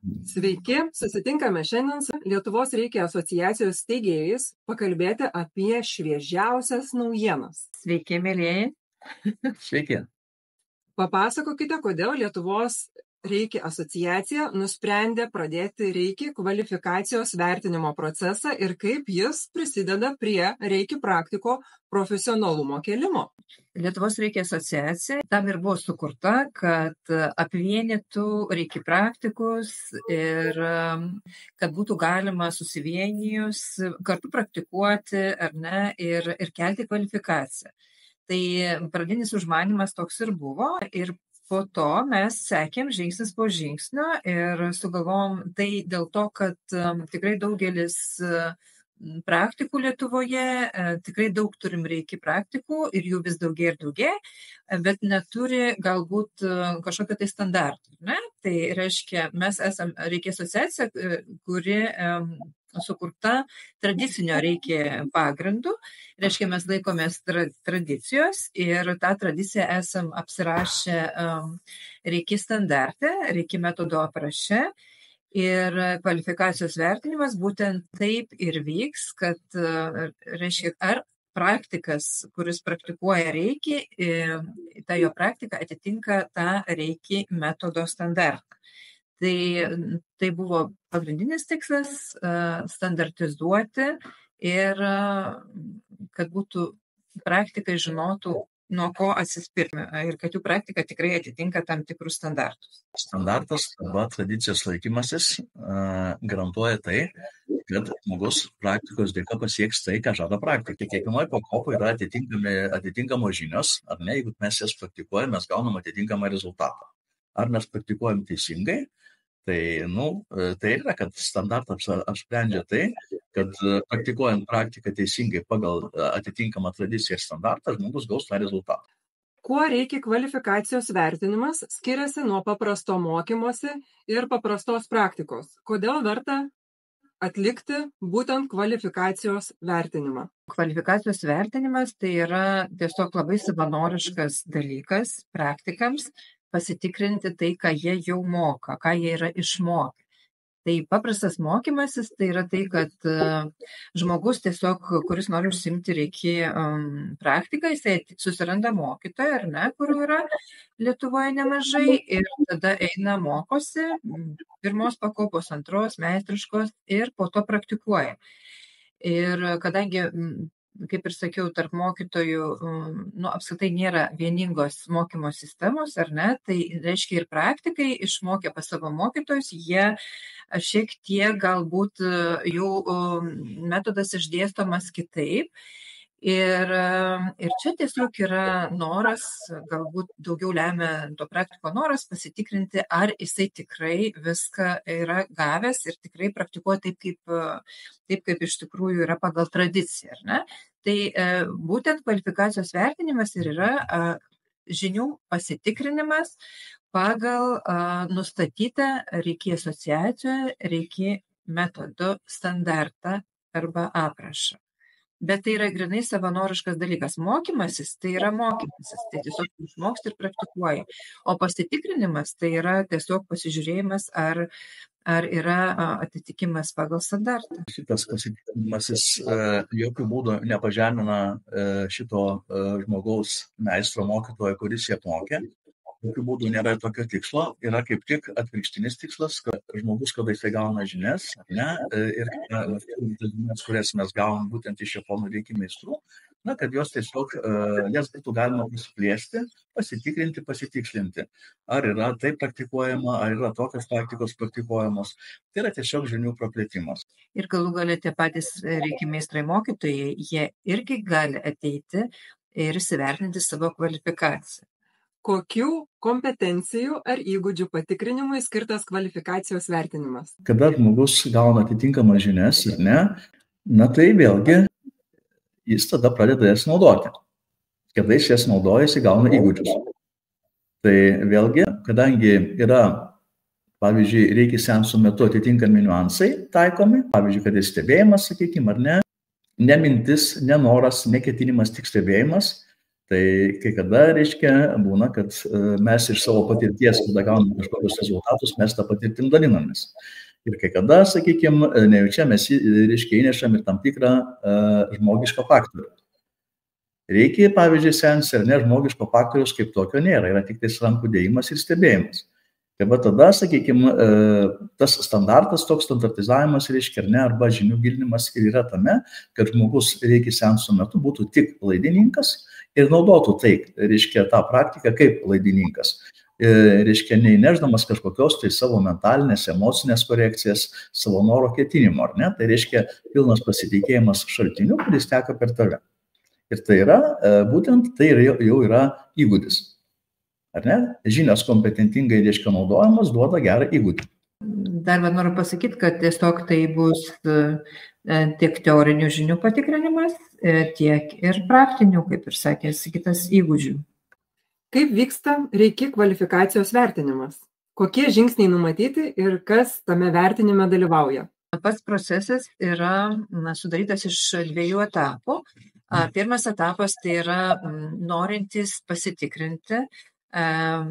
Sveiki, susitinkame šiandien su Lietuvos Reiki asociacijos steigėjais pakalbėti apie šviežiausias naujienas. Sveiki, mėlyjeji. Sveiki. Papasakokite, kodėl Lietuvos Reiki asociacija nusprendė pradėti Reiki kvalifikacijos vertinimo procesą ir kaip jis prisideda prie Reiki praktiko profesionalumo kėlimo. Lietuvos Reiki asociacija tam ir buvo sukurta, kad apvienytų Reiki praktikus ir kad būtų galima susivienijus kartu praktikuoti ar ne, ir kelti kvalifikaciją. Tai pradinis užmanymas toks ir buvo ir po to mes sekėm žingsnis po žingsnio ir sugalvom tai dėl to, kad tikrai daugelis praktikų Lietuvoje, tikrai daug turim Reiki praktikų ir jų vis daugiau ir daugiau, bet neturi galbūt kažkokio tai standartų. Ne? Tai reiškia, mes esam Reiki asociacija, kuri sukurta tradicinio Reiki pagrindu. Reiškia, mes laikomės tradicijos ir tą tradiciją esam apsirašę Reiki standarte, Reiki metodo apraše. Ir kvalifikacijos vertinimas būtent taip ir vyks, kad, reiškia, ar praktikas, kuris praktikuoja Reiki, ta jo praktika atitinka tą Reiki metodo standartą. Tai buvo pagrindinis tikslas standartizuoti ir kad būtų praktikai žinotų, nuo ko atsispirti ir kad jų praktika tikrai atitinka tam tikrus standartus. Standartas arba tradicijos laikymasis garantuoja tai, kad žmogus praktikos dėka pasieks tai, ką žada praktika. Kiekvienoje pakopoje yra atitinkamos žinios, ar ne, jeigu mes jas praktikuojame, mes gaunam atitinkamą rezultatą. Ar mes praktikuojam teisingai, tai yra, kad standartas apsprendžia tai, kad praktikuojant praktiką teisingai pagal atitinkamą tradiciją ir standartą, žmogus gaus tą rezultatą. Kuo Reiki kvalifikacijos vertinimas skiriasi nuo paprasto mokymosi ir paprastos praktikos? Kodėl verta atlikti būtent kvalifikacijos vertinimą? Kvalifikacijos vertinimas tai yra tiesiog labai savanoriškas dalykas praktikams, pasitikrinti tai, ką jie jau moka, ką jie yra išmokę. Tai paprastas mokymasis tai yra tai, kad žmogus tiesiog, kuris nori užsiimti Reiki praktiką, jisai susiranda mokytoją, ar ne, kurių yra Lietuvoje nemažai, ir tada eina mokosi pirmos pakopos, antros, meistriškos ir po to praktikuoja. Ir kadangi, kaip ir sakiau, tarp mokytojų, apskritai nėra vieningos mokymo sistemos, ar ne, tai reiškia ir praktikai išmokę pas savo mokytojus, jie šiek tiek galbūt jų metodas išdėstomas kitaip. Ir čia tiesiog yra noras, galbūt daugiau lemia to praktiko noras pasitikrinti, ar jisai tikrai viską yra gavęs ir tikrai praktikuoja taip, kaip iš tikrųjų yra pagal tradiciją, ar ne? Tai būtent kvalifikacijos vertinimas ir yra žinių pasitikrinimas pagal nustatytą Reiki asociacijoje Reiki metodo standartą arba aprašą. Bet tai yra grynai savanoriškas dalykas. Mokymasis tai yra mokymasis, tai tiesiog išmoksti ir praktikuoji. O pasitikrinimas tai yra tiesiog pasižiūrėjimas, ar yra atitikimas pagal standartą. Šitas pasitikrinimasis jokių būdų nepažemina šito žmogaus meistro mokytojo, kuris jį apmokė. Jokių būdų nėra tokio tikslo, yra kaip tik atvirkštinis tikslas, kad žmogus, kada jisai gauna žinias, ne, ir žinias, kurias mes gaunam būtent iš Japonų Reiki meistrų, kad jos tiesiog, jas būtų galima išplėsti, pasitikrinti, pasitikslinti, ar yra taip praktikuojama, ar yra tokios praktikos praktikuojamos. Tai yra tiesiog žinių praplėtimas. Ir galų gale tie patys Reiki meistrai mokytojai, jie irgi gali ateiti ir įsivertinti savo kvalifikaciją. Kokių kompetencijų ar įgūdžių patikrinimui skirtas kvalifikacijos vertinimas? Kada žmogus gauna atitinkamas žinias, tai vėlgi jis tada pradeda jas naudoti. Kada jis jas naudoja, jis gauna įgūdžius. Tai vėlgi, kadangi yra, pavyzdžiui, Reiki seansų metu atitinkami niuansai taikomi, pavyzdžiui, kad ir stebėjimas, sakykime, ar ne mintis, ne noras, ne ketinimas, tik stebėjimas. Tai kai kada, reiškia, būna, kad mes iš savo patirties, kada gauname kažkokius rezultatus, mes tą patirtim dalinamės. Ir kai kada, sakykime, nejučia mes, reiškia, įnešam ir tam tikrą žmogišką faktorių. Reikia, pavyzdžiui, sens ir ne žmogiško faktorius kaip tokio nėra, yra tik tais rankų dėjimas ir stebėjimas. Tai va tada, sakykime, tas standartas, toks standartizavimas, reiškia, ne, arba žinių gilinimas ir yra tame, kad žmogus reikia senso metu būtų tik laidininkas ir naudotų tai, reiškia, tą praktiką kaip laidininkas. Reiškia, neįnešdamas kažkokios tai savo mentalinės, emocinės korekcijas, savo noro ketinimo, ar ne? Tai reiškia, pilnas pasitikėjimas šaltiniu, kuris teka per tave. Ir tai yra, būtent tai jau yra įgūdis. Ar ne? Žinios kompetentingai, reiškia, naudojamas duoda gerą įgūdį. Dar noriu pasakyti, kad tiesiog tai bus tiek teorinių žinių patikrinimas, tiek ir praktinių, kaip ir sakė Sigitas, įgūdžių. Kaip vyksta Reiki kvalifikacijos vertinimas? Kokie žingsniai numatyti ir kas tame vertinime dalyvauja? Pats procesas yra sudarytas iš 2 etapų. Pirmas etapas tai yra norintys pasitikrinti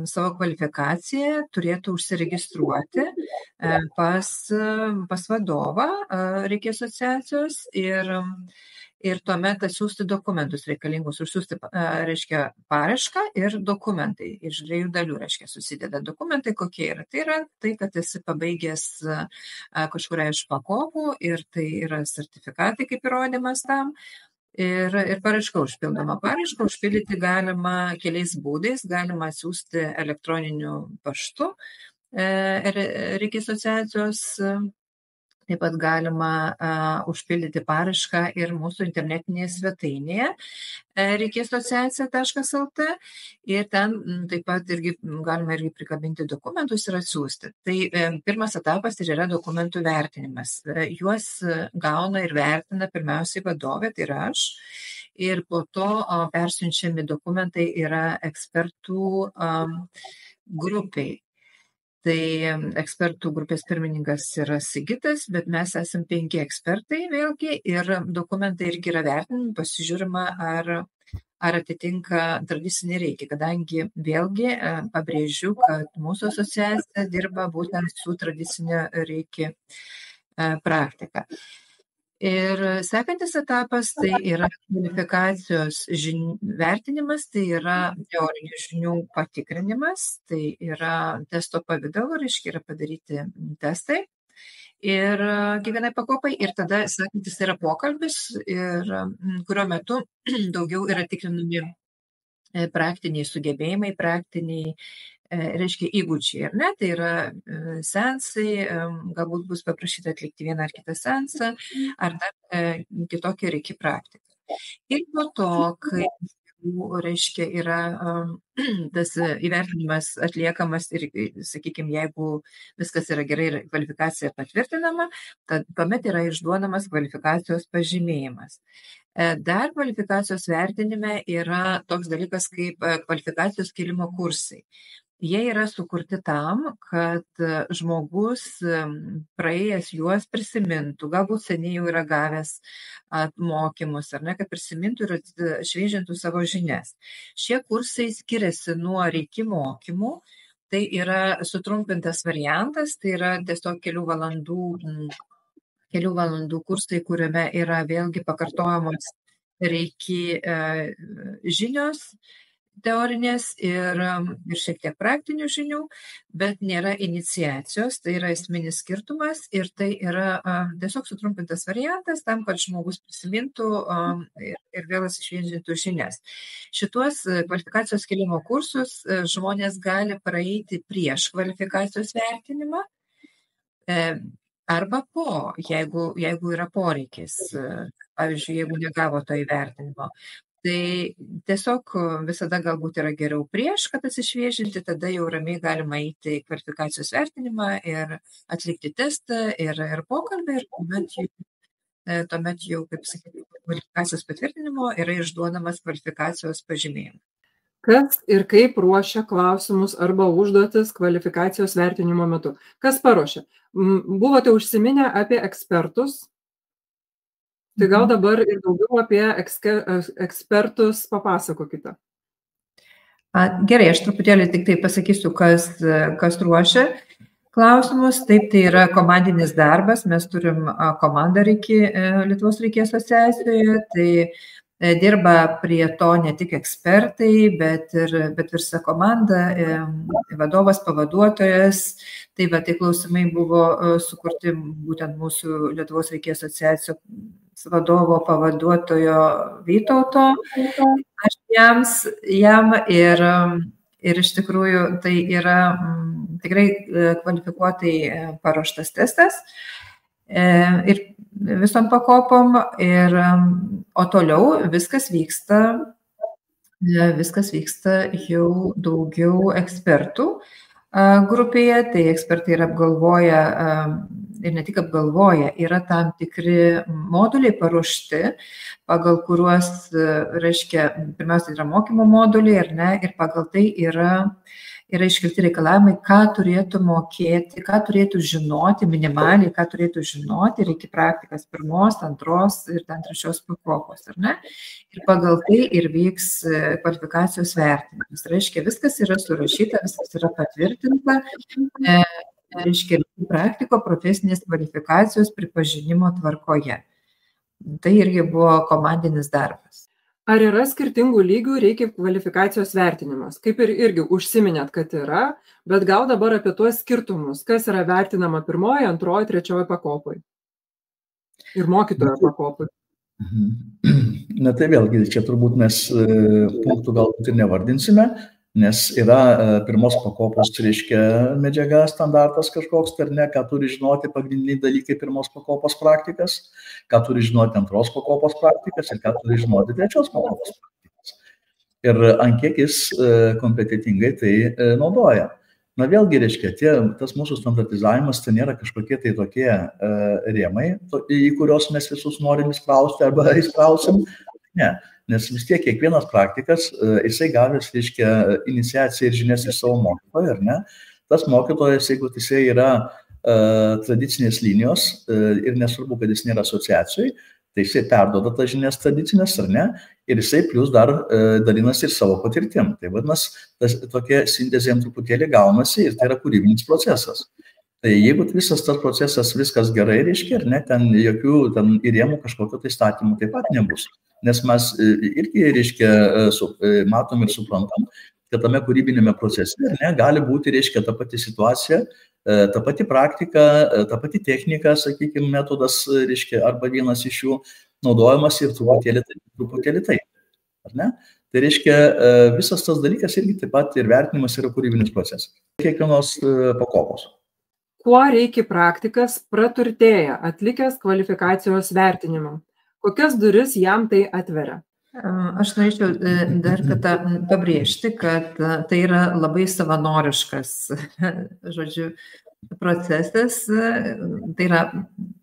savo kvalifikaciją, turėtų užsiregistruoti pas vadovą Reiki asociacijos ir tuomet atsiųsti dokumentus reikalingus, užsiųsti, reiškia, paraišką ir dokumentai. Iš 2 dalių, reiškia, susideda dokumentai, kokie yra. Tai yra tai, kad esi pabaigęs kažkuria iš pakopų ir tai yra sertifikatai kaip įrodymas tam. Ir paraiška užpildoma. Paraišką užpildyti galima keliais būdais. Galima atsiųsti elektroniniu paštu Reiki asociacijos. Taip pat galima užpildyti paraišką ir mūsų internetinėje svetainėje reikiasociacija.lt ir ten taip pat galima prikabinti dokumentus ir atsiųsti. Tai pirmas etapas ir yra dokumentų vertinimas. Juos gauna ir vertina pirmiausiai vadovė, tai yra aš, ir po to persiunčiami dokumentai yra ekspertų grupiai. Tai ekspertų grupės pirmininkas yra Sigitas, bet mes esam 5 ekspertai vėlgi ir dokumentai irgi yra vertinami, pasižiūrima, ar atitinka tradicinį Reiki, kadangi vėlgi pabrėžiu, kad mūsų asociacija dirba būtent su tradicinė Reiki praktika. Ir sekantis etapas tai yra kvalifikacijos vertinimas, tai yra teorinių žinių patikrinimas, tai yra testo pavidalo, reiškia, yra padaryti testai ir kiekvienai pakopai ir tada sekantis yra pokalbis, kurio metu daugiau yra tikrinami praktiniai sugebėjimai, praktiniai reiškia įgūdžiai, ar ne? Tai yra seansai, galbūt bus paprašyta atlikti vieną ar kitą seansą, ar dar kitokią Reiki praktiką. Ir po to, kai reiškia yra tas įvertinimas atliekamas ir, sakykime, jeigu viskas yra gerai ir kvalifikacija patvirtinama, tad tuomet yra išduodamas kvalifikacijos pažymėjimas. Dar kvalifikacijos vertinime yra toks dalykas kaip kvalifikacijos kėlimo kursai. Jie yra sukurti tam, kad žmogus praėjęs juos prisimintų, galbūt seniai jau yra gavęs mokymus, ar ne, kad prisimintų ir šviežintų savo žinias. Šie kursai skiriasi nuo Reiki mokymų, tai yra sutrumpintas variantas, tai yra tiesiog kelių valandų kursai, kuriame yra vėlgi pakartojamos Reiki žinios, teorinės ir šiek tiek praktinių žinių, bet nėra iniciacijos, tai yra esminis skirtumas ir tai yra tiesiog sutrumpintas variantas tam, kad žmogus prisimintų ir vėl iššviežintų žinias. Šituos kvalifikacijos kėlimo kursus žmonės gali praeiti prieš kvalifikacijos vertinimą arba po, jeigu yra poreikis, pavyzdžiui, jeigu negavo to įvertinimo. Tai tiesiog visada galbūt yra geriau prieš, kad atsišviežinti, tada jau ramiai galima eiti į kvalifikacijos vertinimą ir atlikti testą ir pokalbį ir tuomet jau, kaip sakyti, kvalifikacijos patvirtinimo yra išduodamas kvalifikacijos pažymėjimas. Kas ir kaip ruošia klausimus arba užduotis kvalifikacijos vertinimo metu? Kas paruošia? Buvote užsiminę apie ekspertus. Tai gal dabar ir daugiau apie ekspertus papasakokite. Gerai, aš truputėlį tik tai pasakysiu, kas ruošia klausimus. Taip, tai yra komandinis darbas. Mes turim komandą Lietuvos Reiki asociacijoje. Tai dirba prie to ne tik ekspertai, bet visa komanda, vadovas, pavaduotojas. Tai klausimai buvo sukurti būtent mūsų Lietuvos Reiki asociacijos vadovo pavaduotojo Vytauto. Aš jam ir iš tikrųjų tai yra tikrai kvalifikuotai paruoštas testas ir visom pakopom, o toliau viskas vyksta jau daugiau ekspertų grupėje, tai ekspertai yra apgalvoję ir ne tik apgalvoję, yra tam tikri moduliai paruošti, pagal kuriuos, reiškia, pirmiausia yra mokymo moduliai, ar ne, ir pagal tai yra iškelti reikalavimai, ką turėtų mokėti, ką turėtų žinoti, minimaliai, ką turėtų žinoti Reiki praktikas 1, 2 ir 3 pakopos, ar ne? Ir pagal tai ir vyks kvalifikacijos vertinimas. Reiškia, viskas yra surašyta, viskas yra patvirtinta, reiškia, praktiko profesinės kvalifikacijos pripažinimo tvarkoje. Tai irgi buvo komandinis darbas. Ar yra skirtingų lygių Reiki kvalifikacijos vertinimas? Kaip ir irgi užsiminėt, kad yra, bet gal dabar apie tuos skirtumus, kas yra vertinama 1, 2, 3 pakopai ir mokytojo pakopai? Na tai vėlgi, čia turbūt mes punktų galbūt ir nevardinsime, nes yra 1 pakopos, reiškia, medžiaga, standartas kažkoks, ar ne, ką turi žinoti pagrindiniai dalykai 1 pakopos praktikas, ką turi žinoti 2 pakopos praktikas ir ką turi žinoti 3 pakopos praktikas. Ir ant kiek jis kompetitingai tai naudoja. Na vėlgi, reiškia, tas mūsų standartizavimas tai nėra kažkokie tai tokie rėmai, į kurios mes visus norim įsprausti arba įsprausim. Ne, nes vis tiek kiekvienas praktikas, jisai gavęs, reiškia, iniciaciją ir žinias iš savo mokytojo, ar ne? Tas mokytojas, jeigu jisai yra tradicinės linijos ir nesvarbu, kad jis nėra asociacijai, tai jisai perduoda tas žinias tradicinės, ar ne? Ir jisai plus dar dalinasi ir savo patirtim. Tai vadinasi, tokia sintezė truputėlį gaunasi ir tai yra kūrybinis procesas. Tai jeigu visas tas procesas viskas gerai, reiškia, ir ne, ten jokių įrėmų kažkokio tai statymų taip pat nebus. Nes mes irgi, reiškia, matom ir suprantam, kad tame kūrybinėme procese, ne, gali būti, reiškia, ta pati situacija, ta pati praktika, ta pati technika, sakykime, metodas, reiškia, arba vienas iš jų naudojamas ir truputėlį taip, ar ne? Tai reiškia, visas tas dalykas irgi taip pat ir vertinimas yra kūrybinis procesas. Kiekvienos pakopos. Kuo Reiki praktikas praturtėja atlikęs kvalifikacijos vertinimą? Kokias duris jam tai atveria? Aš norėčiau dar kartą pabrėžti, kad tai yra labai savanoriškas, žodžiu, procesas. Tai yra,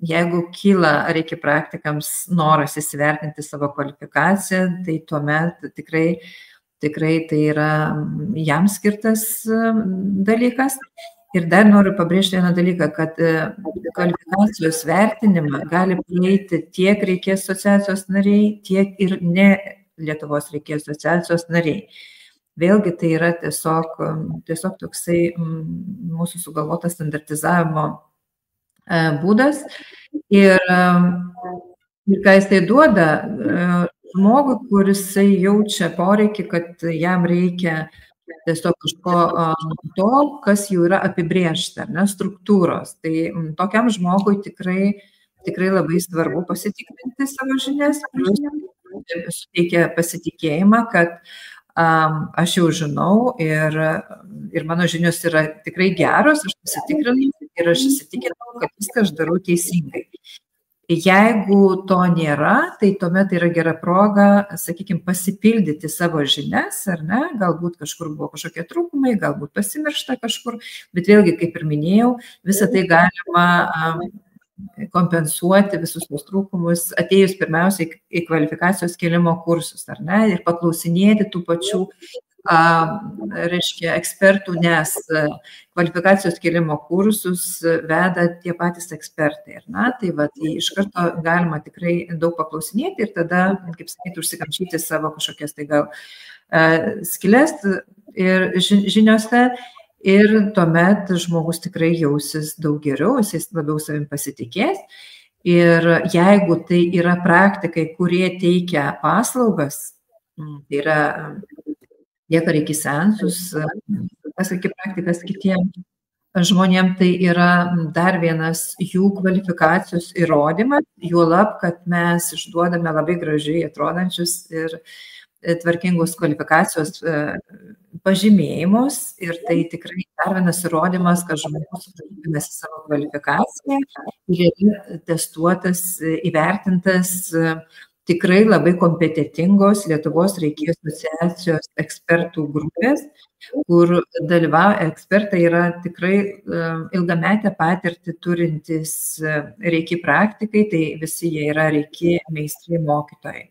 jeigu kyla Reiki praktikams noras įsivertinti savo kvalifikaciją, tai tuomet tikrai tai yra jam skirtas dalykas. Ir dar noriu pabrėžti vieną dalyką, kad kvalifikacijos vertinimą gali praeiti tiek Reiki asociacijos nariai, tiek ir ne Lietuvos Reiki asociacijos nariai. Vėlgi tai yra tiesiog toksai mūsų sugalvotas standartizavimo būdas. Ir ką jisai duoda žmogui, kuris jaučia poreikį, kad jam reikia tiesiog kažko to, kas jau yra apibrėžta, ne, struktūros. Tai tokiam žmogui tikrai labai svarbu pasitikrinti savo žinias, suteikia pasitikėjimą, kad aš jau žinau ir mano žinios yra tikrai geros, aš pasitikrinau ir aš įsitikinau, kad viską aš darau teisingai. Jeigu to nėra, tai tuomet yra gera proga, sakykime, pasipildyti savo žinias, ar ne, galbūt kažkur buvo kažkokie trūkumai, galbūt pasimiršta kažkur, bet vėlgi, kaip ir minėjau, visą tai galima kompensuoti visus tos trūkumus, atėjus pirmiausiai į kvalifikacijos kėlimo kursus, ar ne, ir paklausinėti tų pačių reiškia, ekspertų, nes kvalifikacijos kėlimo kursus veda tie patys ekspertai. Tai iš karto galima tikrai daug paklausinėti ir tada, kaip sakyti, užsikamšyti savo kažkokias tai gal skilės ir žiniose. Ir tuomet žmogus tikrai jausis daug geriau, jis labiau savim pasitikės. Ir jeigu tai yra praktikai, kurie teikia paslaugas, tai yra lieka reikia seansus, pasakyti praktikas kitiems žmonėms, tai yra dar vienas jų kvalifikacijos įrodymas, juolab, kad mes išduodame labai gražiai atrodančius ir tvarkingus kvalifikacijos pažymėjimus ir tai tikrai dar vienas įrodymas, kad žmogus rūpinasi savo kvalifikaciją ir yra testuotas, įvertintas tikrai labai kompetitingos Lietuvos reikėjų asociacijos ekspertų grupės, kur dalyvauja ekspertai yra tikrai ilgametę patirtį turintys reikėjų praktikai, tai visi jie yra reikėjų meistrai mokytojai.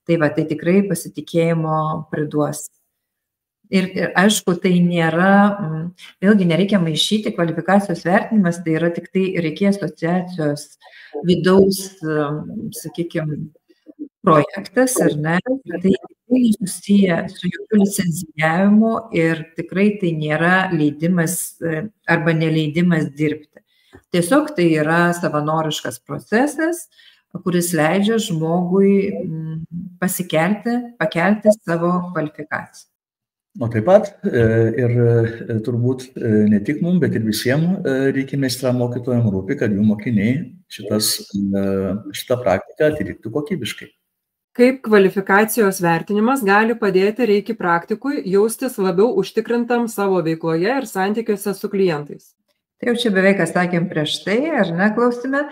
Tai tikrai pasitikėjimo priduos. Ir aišku, tai nėra, vėlgi nereikia maišyti, kvalifikacijos vertinimas, tai yra tik tai reikėjo asociacijos vidaus, sakykime, projektas, ar ne? Tai susiję su jokiu licencijavimu ir tikrai tai nėra leidimas arba neleidimas dirbti. Tiesiog tai yra savanoriškas procesas, kuris leidžia žmogui pakelti savo kvalifikaciją. O taip pat ir turbūt ne tik mums, bet ir visiems reikia meistram mokytojams rūpi, kad jų mokiniai šitą praktiką atitiktų kokybiškai. Kaip kvalifikacijos vertinimas gali padėti reiki praktikui jaustis labiau užtikrintam savo veikloje ir santykiuose su klientais? Tai jau čia beveik ką sakėm prieš tai, ar ne, klausime.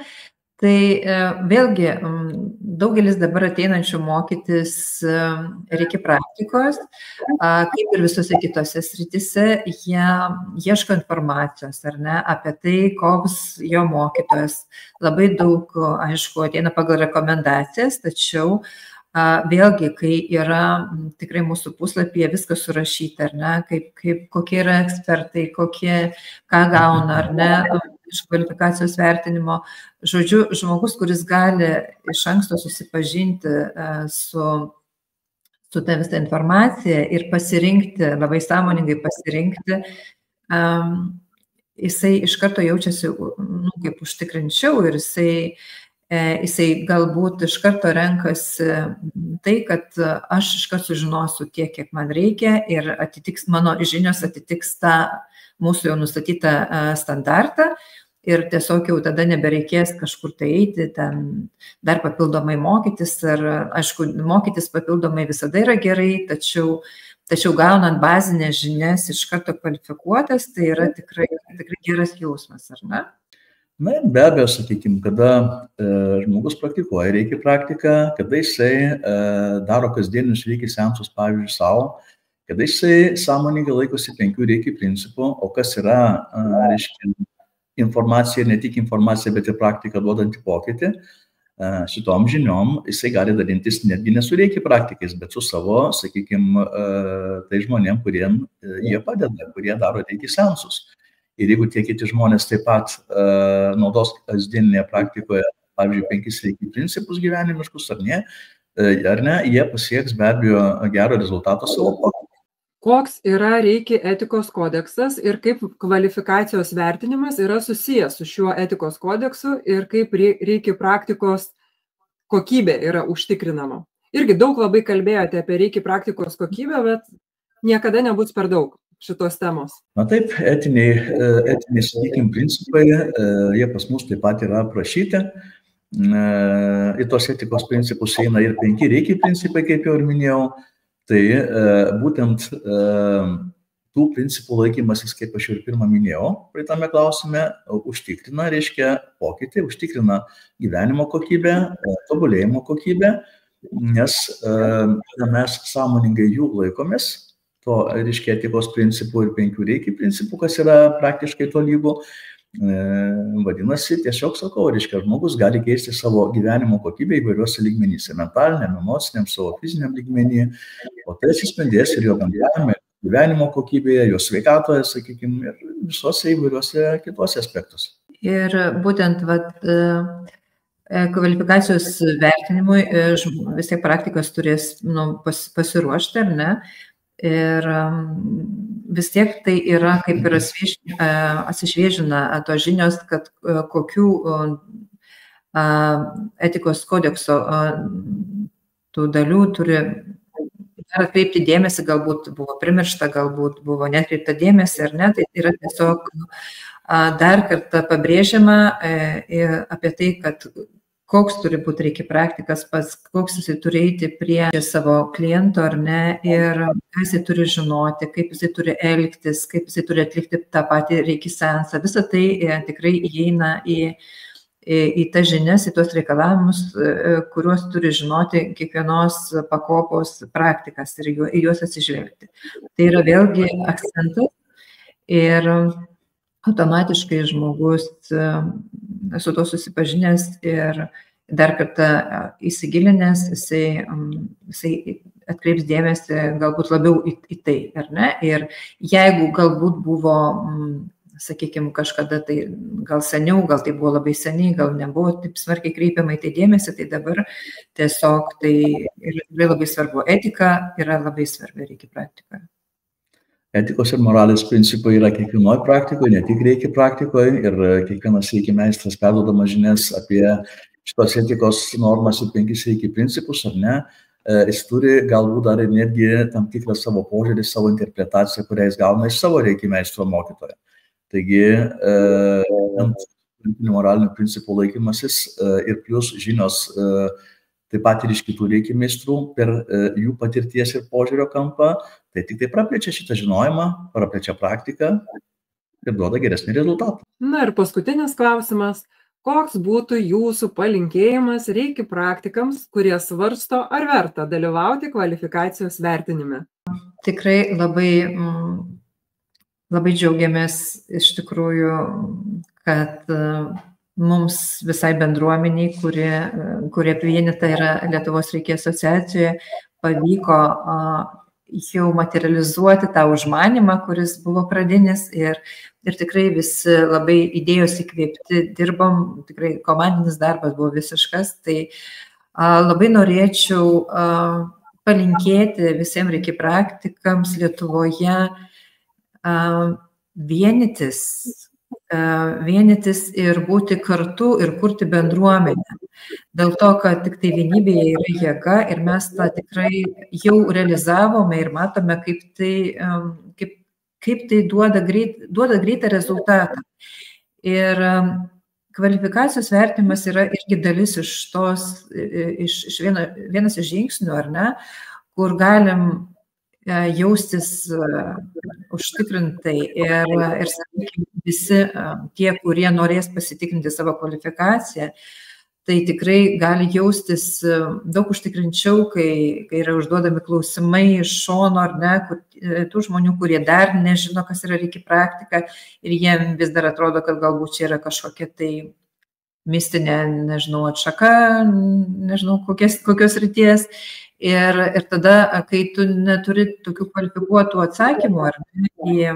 Tai vėlgi daugelis dabar ateinančių mokytis reikia praktikos, kaip ir visose kitose srityse, jie ieško informacijos, ar ne, apie tai, koks jo mokytojas. Labai daug, aišku, ateina pagal rekomendacijas, tačiau vėlgi, kai yra tikrai mūsų puslapyje viskas surašyta, ar ne, kokie yra ekspertai, ką gauna, ar ne, iš kvalifikacijos vertinimo. Žodžiu, žmogus, kuris gali iš anksto susipažinti su tą visą informaciją ir pasirinkti, labai sąmoningai pasirinkti, jisai iš karto jaučiasi kaip užtikrinčiau ir jisai galbūt iš karto renkasi tai, kad aš iš karto sužinosiu tiek, kiek man reikia ir mano žinios atitiks tą mūsų jau nustatytą standartą ir tiesiog jau tada nebereikės kažkur tai eiti, ten dar papildomai mokytis, ar aišku, mokytis papildomai visada yra gerai, tačiau gaunant bazinės žinias iš karto kvalifikuotas, tai yra tikrai geras jausmas, ar ne? Na, be abejo, sakykime, kada žmogus praktikuoja reikia praktiką, kada jisai daro kasdienius reikia seansus, pavyzdžiui, savo, kada jisai sąmoningai laikosi 5 reikia principų, o kas yra, reiškia, informacija, ne tik informacija, bet ir praktika duodanti pokytį, šitom žiniom jisai gali dalintis netgi ne su reikia praktikais, bet su savo, sakykime, tai žmonėm, kuriem jie padeda, kurie daro reikia seansus. Ir jeigu tie kiti žmonės taip pat naudos kasdieninėje praktikoje, pavyzdžiui, 5 reikia principus gyvenimiškus ar ne, jie pasieks be abejo gero rezultato savo pokytį. Koks yra reiki etikos kodeksas ir kaip kvalifikacijos vertinimas yra susijęs su šiuo etikos kodeksu ir kaip reiki praktikos kokybė yra užtikrinama? Irgi daug labai kalbėjote apie reiki praktikos kokybę, bet niekada nebus per daug šitos temos. Na taip, etiniai, sakykime, principai, jie pas mus taip pat yra aprašyti. Į tos etikos principus eina ir 5 reiki principai, kaip jau ir minėjau. Tai būtent tų principų laikymasis, kaip aš ir pirmą minėjau, praeitame klausime, užtikrina, reiškia, pokytį, užtikrina gyvenimo kokybę, tobulėjimo kokybę, nes mes sąmoningai jų laikomės, to, reiškia, etikos principų ir 5 reikia principų, kas yra praktiškai tolygu. Vadinasi, tiesiog sakau, reiškia, žmogus gali keisti savo gyvenimo kokybę įvairiuose lygmenyse, mentaliniam, emociniam, savo fiziniam lygmenį, o tai atsispindės ir jo bendravime, gyvenimo kokybėje, jo sveikatoje, sakykime, ir visose įvairiuose kitose aspektuose. Ir būtent kvalifikacijos vertinimui vis tiek praktikas turės pasiruošti, ar ne? Ir vis tiek tai yra kaip ir atsišviežina tos žinios, kad kokių etikos kodekso tų dalių turi atkreipti dėmesį, galbūt buvo primiršta, galbūt buvo netkreipta dėmesį ar ne, tai yra tiesiog dar kartą pabrėžiama apie tai, kad koks turi būti reikia praktikas, koks jisai turi eiti prie savo kliento ar ne, ir ką jisai turi žinoti, kaip jisai turi elgtis, kaip jisai turi atlikti tą patį reikia seansą. Visą tai tikrai įeina į tas žinias, į tos reikalavimus, kuriuos turi žinoti kiekvienos pakopos praktikas ir į juos atsižvelgti. Tai yra vėlgi akcentas ir automatiškai žmogus su to susipažinęs ir dar kartą įsigilinęs, jisai atkreips dėmesį galbūt labiau į tai, ar ne? Ir jeigu galbūt buvo, sakykime, kažkada tai gal seniau, gal tai buvo labai seniai, gal nebuvo taip smarkiai kreipiama į tai dėmesį, tai dabar tiesiog tai yra labai svarbu. Etika yra labai svarbi reikia praktikoje. Etikos ir moralės principai yra kiekvienoje praktikoje, ne tik reikia praktikoje, ir kiekvienas reikia meistras perduodama žinias apie šitos etikos normas ir 5 reikia principus, ar ne, jis turi galbūt dar ir netgi tam tikrą savo požiūrį, savo interpretaciją, kurią jis gauna iš savo reikia meistro mokytojo. Taigi, moralinių principų laikymasis ir plus žinios taip pat ir iš kitų reikia meistrų per jų patirties ir požiūrio kampą, tai tik tai praplečia šitą žinojimą, praplečia praktiką ir duoda geresnį rezultatą. Na ir paskutinis klausimas. Koks būtų jūsų palinkėjimas reikia praktikams, kurie svarsto, ar verta dalyvauti kvalifikacijos vertinime? Tikrai labai džiaugiamės iš tikrųjų, kad mums visai bendruomeniai, kurie vienita yra Lietuvos reikia asociacijoje, pavyko jau materializuoti tą užmanymą, kuris buvo pradinis ir tikrai visi labai idėjos įkvėpti dirbom, tikrai komandinis darbas buvo visiškas, tai labai norėčiau palinkėti visiems reikia praktikams Lietuvoje vienytis ir būti kartu ir kurti bendruomenę. Dėl to, kad tik tai vienybėje yra jėga ir mes tą tikrai jau realizavome ir matome, kaip tai duoda greitą rezultatą. Ir kvalifikacijos vertinimas yra irgi dalis vienas iš žingsnių, ar ne, kur galim jaustis užtikrintai ir sakykime, visi tie, kurie norės pasitikrinti savo kvalifikaciją, tai tikrai gali jaustis daug užtikrinčiau, kai yra užduodami klausimai iš šono, ar ne, tų žmonių, kurie dar nežino, kas yra reikia praktika ir jiem vis dar atrodo, kad galbūt čia yra kažkokia tai mistinė, nežinau, atšaka, nežinau, kokios ryties. Ir tada, kai tu neturi tokių kvalifikuotų atsakymų ar ne,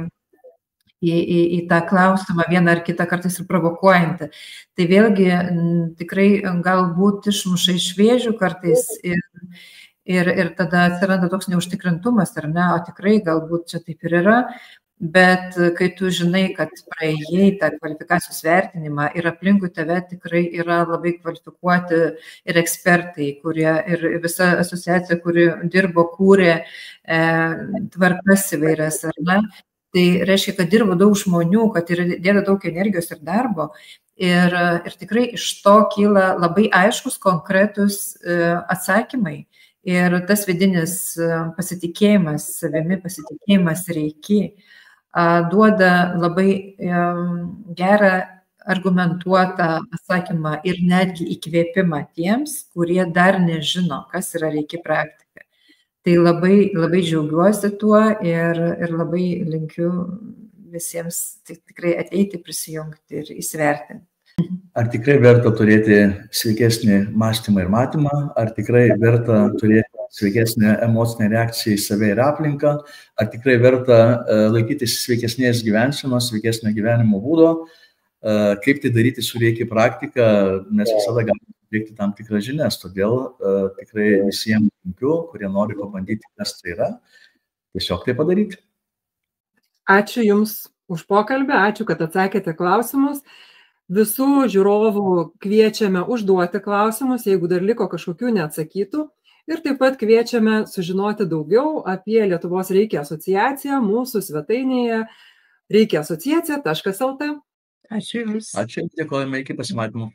į tą klausimą vieną ar kitą kartais ir provokuojantį, tai vėlgi tikrai galbūt išmuša iš vėžių kartais ir tada atsiranda toks neužtikrintumas, ar ne, o tikrai galbūt čia taip ir yra. Bet kai tu žinai, kad praėjai tą kvalifikacijos vertinimą ir aplinkui tave tikrai yra labai kvalifikuoti ir ekspertai, kurie ir visa asociacija, kuri dirbo, kūrė tvarkas įvairias, ar ne, tai reiškia, kad dirbo daug žmonių, kad ir dėda daug energijos ir darbo ir tikrai iš to kyla labai aiškus, konkretus atsakymai ir tas vidinis pasitikėjimas savimi, pasitikėjimas reikia duoda labai gerą argumentuotą atsakymą ir netgi įkvėpimą tiems, kurie dar nežino, kas yra reikia praktika. Tai labai džiaugiuosi tuo ir labai linkiu visiems tikrai ateiti, prisijungti ir įsivertinti. Ar tikrai verta turėti sveikesnį mąstymą ir matymą, ar tikrai verta turėti sveikesnė emocinė reakcija į save ir aplinką, ar tikrai verta laikytis sveikesnės gyvensenos, sveikesnio gyvenimo būdo, kaip tai daryti su Reiki praktika, mes visada galime suteikti tam tikras žinias, todėl tikrai visiems linkiu, kurie nori pabandyti, kas tai yra, tiesiog tai padaryti. Ačiū Jums už pokalbį, ačiū, kad atsakėte klausimus. Visų žiūrovų kviečiame užduoti klausimus, jeigu dar liko kažkokių neatsakytų. Ir taip pat kviečiame sužinoti daugiau apie Lietuvos Reiki asociaciją mūsų svetainėje reikiasociacija.lt. Ačiū Jums. Ačiū, dėkojame, iki pasimatymų.